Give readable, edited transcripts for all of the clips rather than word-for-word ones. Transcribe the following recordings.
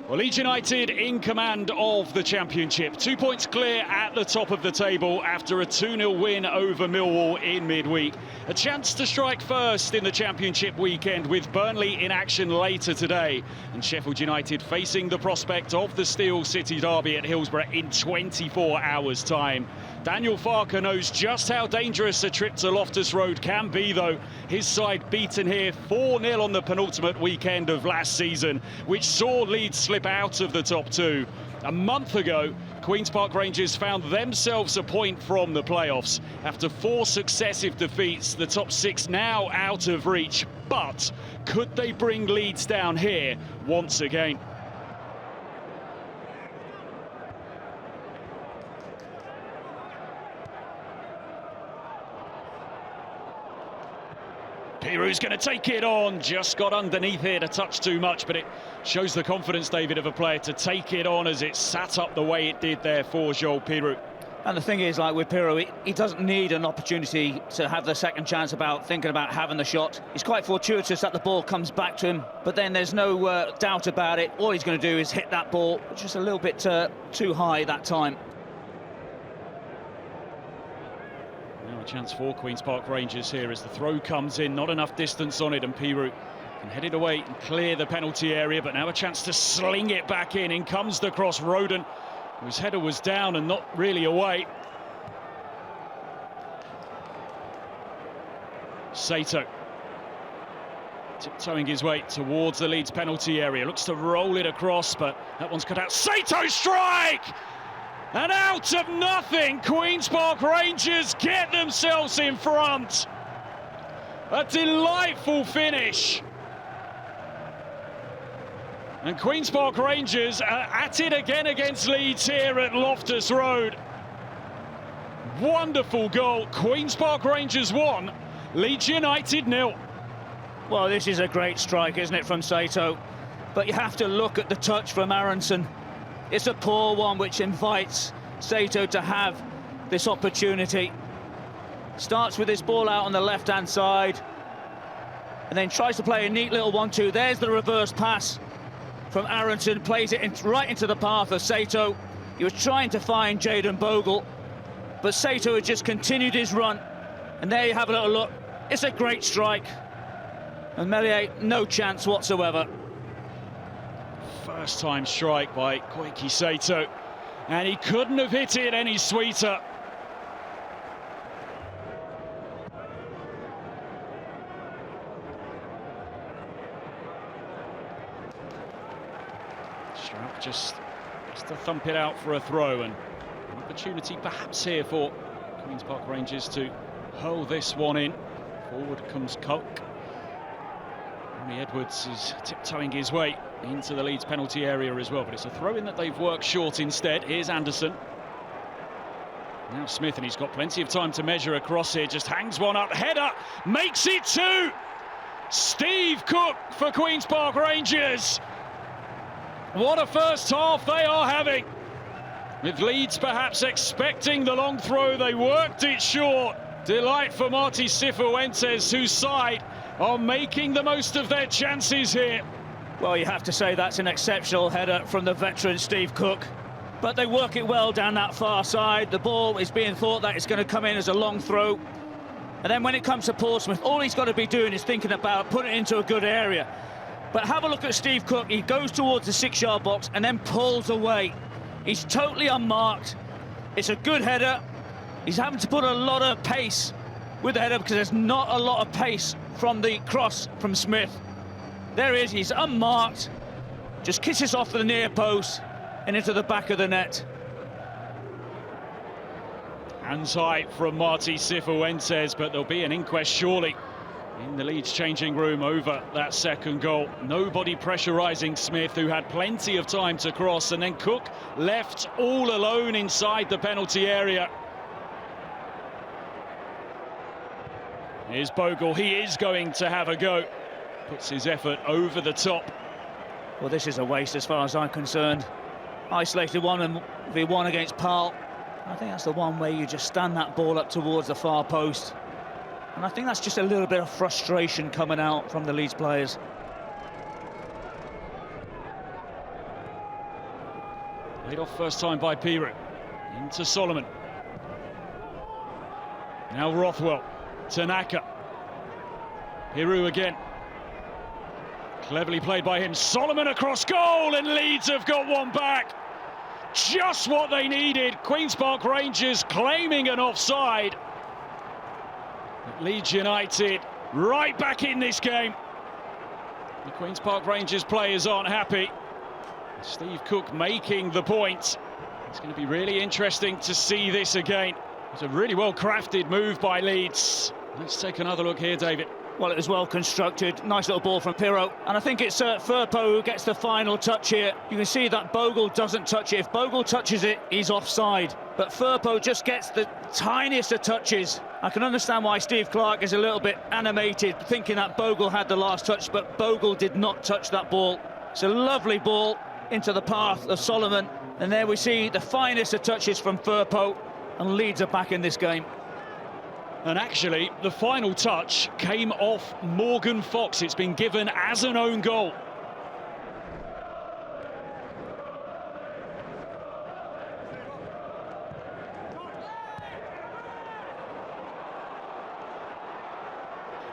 Well, Leeds United in command of the Championship. 2 points clear at the top of the table after a 2-0 win over Millwall in midweek. A chance to strike first in the Championship weekend with Burnley in action later today. And Sheffield United facing the prospect of the Steel City derby at Hillsborough in 24 hours' time. Daniel Farke knows just how dangerous a trip to Loftus Road can be, though. His side beaten here 4-0 on the penultimate weekend of last season, which saw Leeds slip out of the top two. A month ago, Queen's Park Rangers found themselves a point from the playoffs. After 4 successive defeats, the top 6 now out of reach. But could they bring Leeds down here once again? Pirou's going to take it on, just got underneath it a touch too much, but it shows the confidence, David, of a player to take it on as it sat up the way it did there for Joel Pirou. And the thing is, like with Pirou, he doesn't need an opportunity to have the second chance about thinking about having the shot. It's quite fortuitous that the ball comes back to him, but then there's no doubt about it. All he's going to do is hit that ball, which is a little bit too high that time. Now a chance for Queen's Park Rangers here as the throw comes in, not enough distance on it, and Pirou can head it away and clear the penalty area, but now a chance to sling it back in. In comes the cross, Roden, whose header was down and not really away. Sato tiptoeing his way towards the Leeds penalty area, looks to roll it across, but that one's cut out. Sato strike! And out of nothing, Queen's Park Rangers get themselves in front. A delightful finish. And Queen's Park Rangers are at it again against Leeds here at Loftus Road. Wonderful goal. Queen's Park Rangers 1, Leeds United 0. Well, this is a great strike, isn't it, from Sato? But you have to look at the touch from Aronson. It's a poor one which invites Sato to have this opportunity. Starts with his ball out on the left-hand side and then tries to play a neat little 1-2. There's the reverse pass from Aronson, plays it right into the path of Sato. He was trying to find Jayden Bogle, but Sato had just continued his run. And there you have a little look. It's a great strike. And Meslier, no chance whatsoever. First time strike by Koiki Sato, and he couldn't have hit it any sweeter. Stroud just to thump it out for a throw, and an opportunity perhaps here for Queen's Park Rangers to hurl this one in. Forward comes Coke. Ronnie Edwards is tiptoeing his way into the Leeds penalty area as well, but it's a throw-in that they've worked short instead. Here's Anderson. Now Smith, and he's got plenty of time to measure across here, just hangs one up, header, makes it 2! Steve Cook for Queen's Park Rangers. What a first half they are having. With Leeds perhaps expecting the long throw, they worked it short. Delight for Martí Cifuentes, whose side are making the most of their chances here. Well, you have to say that's an exceptional header from the veteran Steve Cook. But they work it well down that far side. The ball is being thought that it's going to come in as a long throw. And then when it comes to Portsmouth, all he's got to be doing is thinking about putting it into a good area. But have a look at Steve Cook. He goes towards the 6-yard box and then pulls away. He's totally unmarked. It's a good header. He's having to put a lot of pace with the header because there's not a lot of pace from the cross from Smith. There he is, he's unmarked, just kisses off the near post and into the back of the net. Hands high from Martí Cifuentes, but there'll be an inquest surely in the Leeds changing room over that second goal. Nobody pressurising Smith, who had plenty of time to cross, and then Cook left all alone inside the penalty area. Here's Bogle, he is going to have a go. Puts his effort over the top. Well, this is a waste as far as I'm concerned. Isolated 1v1 against Parle. I think that's the one where you just stand that ball up towards the far post. And I think that's just a little bit of frustration coming out from the Leeds players. Played off first time by Piru. Into Solomon. Now Rothwell. Tanaka. Piru again. Cleverly played by him. Solomon across goal, and Leeds have got one back. Just what they needed. Queen's Park Rangers claiming an offside. But Leeds United right back in this game. The Queen's Park Rangers players aren't happy. Steve Cook making the point. It's going to be really interesting to see this again. It's a really well-crafted move by Leeds. Let's take another look here, David. Well, it was well constructed. Nice little ball from Pirro. And I think it's Firpo who gets the final touch here. You can see that Bogle doesn't touch it. If Bogle touches it, he's offside. But Firpo just gets the tiniest of touches. I can understand why Steve Clarke is a little bit animated, thinking that Bogle had the last touch, but Bogle did not touch that ball. It's a lovely ball into the path of Solomon. And there we see the finest of touches from Firpo. And Leeds are back in this game. And actually, the final touch came off Morgan Fox. It's been given as an own goal.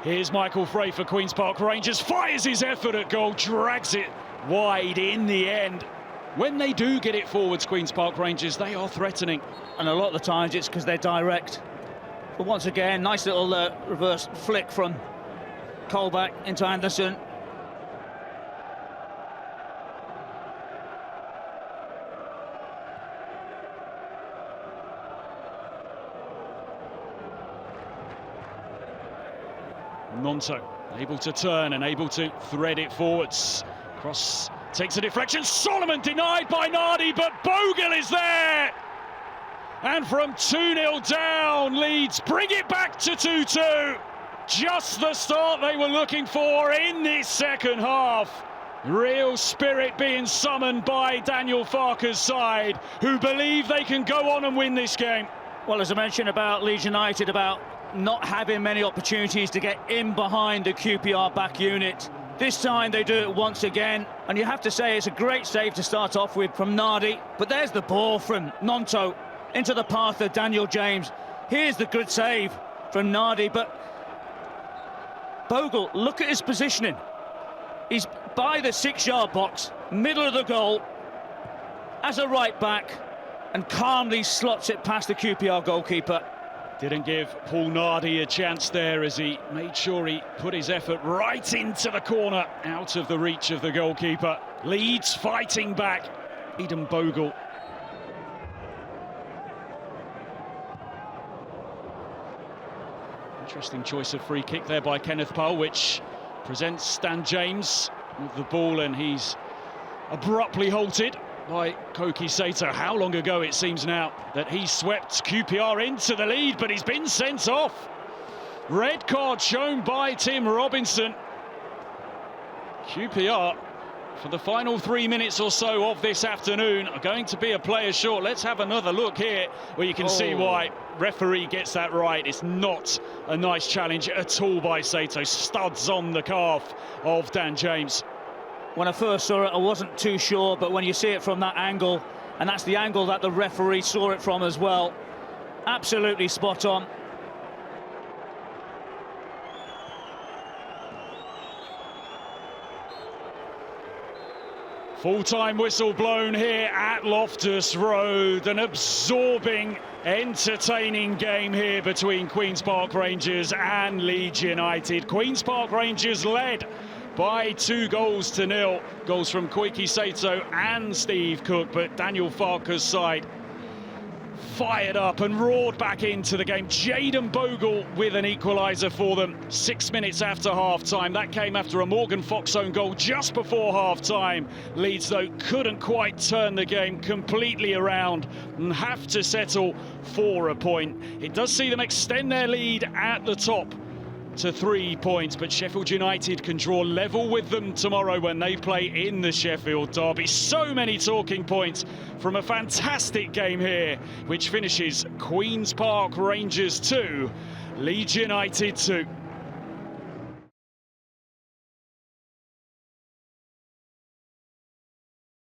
Here's Michael Frey for Queen's Park Rangers. Fires his effort at goal, drags it wide in the end. When they do get it forwards, Queen's Park Rangers, they are threatening. And a lot of the times it's because they're direct. But once again, nice little reverse flick from Colback into Anderson. Nonto able to turn and able to thread it forwards. Cross takes a deflection. Solomon denied by Nardi, but Bogle is there. And from 2-0 down, Leeds bring it back to 2-2. Just the start they were looking for in this second half. Real spirit being summoned by Daniel Farke's side, who believe they can go on and win this game. Well, as I mentioned about Leeds United, about not having many opportunities to get in behind the QPR back unit. This time they do it once again, and you have to say it's a great save to start off with from Nardi. But there's the ball from Nonto into the path of Daniel James. Here's the good save from Nardi, but Bogle, look at his positioning. He's by the 6-yard box, middle of the goal, as a right back, and calmly slots it past the QPR goalkeeper. Didn't give Paul Nardi a chance there as he made sure he put his effort right into the corner, out of the reach of the goalkeeper. Leeds fighting back. Eden Bogle. Interesting choice of free kick there by Kenneth Powell, which presents Dan James with the ball, and he's abruptly halted by Koki Sato. How long ago it seems now that he swept QPR into the lead, but he's been sent off. Red card shown by Tim Robinson. QPR, for the final 3 minutes or so of this afternoon, are going to be a player short. Let's have another look here where you can see why. Referee gets that right. It's not a nice challenge at all by Sato. Studs on the calf of Dan James. When I first saw it, I wasn't too sure, but when you see it from that angle, and that's the angle that the referee saw it from as well, absolutely spot on. Full-time whistle blown here at Loftus Road. An absorbing, entertaining game here between Queen's Park Rangers and Leeds United. Queen's Park Rangers led by 2-0. Goals from Koiki Sato and Steve Cook, but Daniel Farke's side fired up and roared back into the game. Jaden Bogle with an equaliser for them 6 minutes after half-time. That came after a Morgan Fox own goal just before half-time. Leeds, though, couldn't quite turn the game completely around and have to settle for a point. It does see them extend their lead at the top to 3 points, but Sheffield United can draw level with them tomorrow when they play in the Sheffield derby. So many talking points from a fantastic game here, which finishes Queen's Park Rangers 2, Leeds United 2.